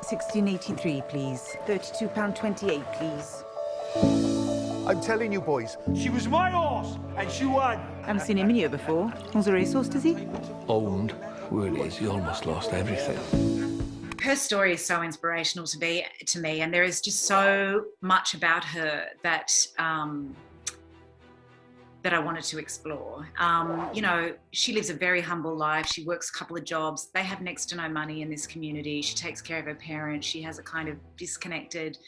£16.83, please. £32.28, please. I'm telling you, boys. She was my horse, and she won. I haven't seen him in here before. Owns a racehorse, does he? Owned? Well, he almost lost everything. Her story is so inspirational to me, and there is just so much about her that that I wanted to explore. You know, she lives a very humble life. She works a couple of jobs. They have next to no money in this community. She takes care of her parents. She has a kind of disconnected,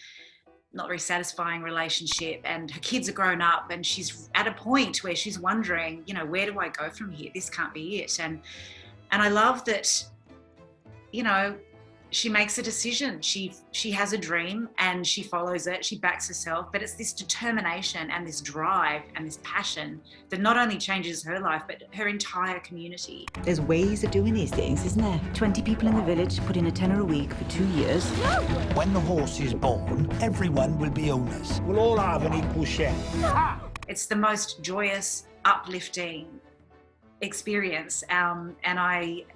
not very satisfying relationship, and her kids are grown up, and she's at a point where she's wondering, you know, where do I go from here? This can't be it. And I love that, you know, she makes a decision. She has a dream and she follows it. She backs herself, but it's this determination and this drive and this passion that not only changes her life, but her entire community. There's ways of doing these things, isn't there? 20 people in the village put in a tenner a week for 2 years. When the horse is born, everyone will be owners. We'll all have an equal share. It's the most joyous, uplifting experience, and I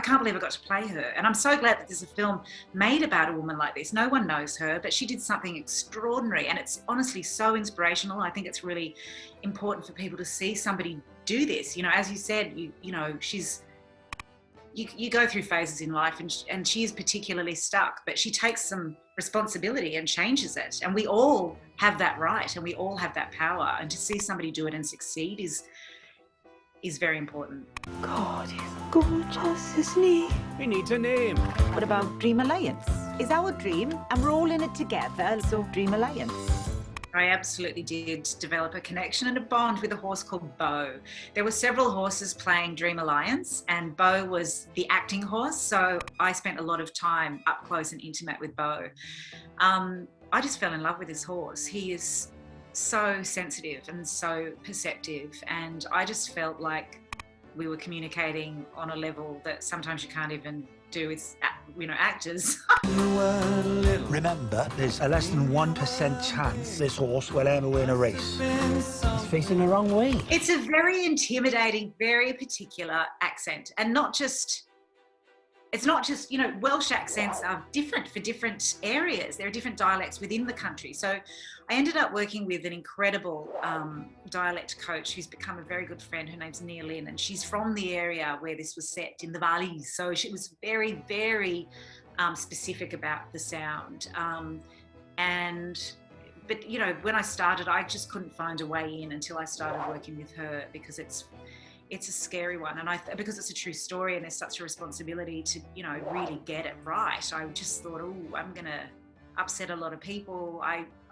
can't believe I got to play her. And I'm so glad that there's a film made about a woman like this. No one knows her, but she did something extraordinary, and it's honestly so inspirational. I think it's really important for people to see somebody do this. You know, as you said, you know, you go through phases in life, and she is particularly stuck, but she takes some responsibility and changes it. And we all have that right, and we all have that power. And to see somebody do it and succeed is very important. God, he's gorgeous, isn't he? We need a name. What about Dream Alliance? Is our dream, and we're all in it together, so Dream Alliance. I absolutely did develop a connection and a bond with a horse called Bo. There were several horses playing Dream Alliance, and Bo was the acting horse, so I spent a lot of time up close and intimate with Bo. I just fell in love with this horse. He is so sensitive and so perceptive, and I just felt like we were communicating on a level that sometimes you can't even do with, you know, actors. Remember, there's a less than 1% chance this horse will ever win a race. He's facing the wrong way. It's a very intimidating, very particular accent, and it's not just, you know, Welsh accents are different for different areas. There are different dialects within the country. So I ended up working with an incredible dialect coach who's become a very good friend. Her name's Nia Lynn, and she's from the area where this was set, in the valleys. So she was very, very specific about the sound. But, you know, when I started, I just couldn't find a way in until I started working with her, because it's a scary one, and because it's a true story and there's such a responsibility to, you know, really get it right. I just thought, oh, I'm gonna upset a lot of people.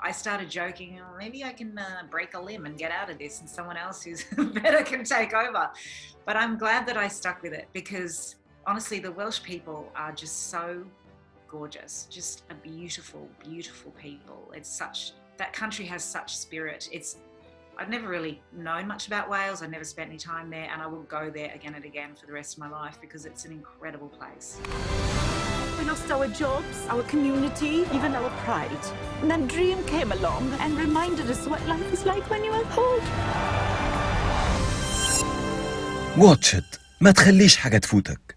I started joking, oh, maybe I can break a limb and get out of this, and someone else who's better can take over. But I'm glad that I stuck with it, because honestly, the Welsh people are just so gorgeous, just a beautiful, beautiful people. That country has such spirit. I've never really known much about Wales. I've never spent any time there, and I will go there again and again for the rest of my life, because it's an incredible place. We lost our jobs, our community, even our pride. And then Dream came along and reminded us what life is like when you're old. واتش إت، ما تخليش حاجة تفوتك.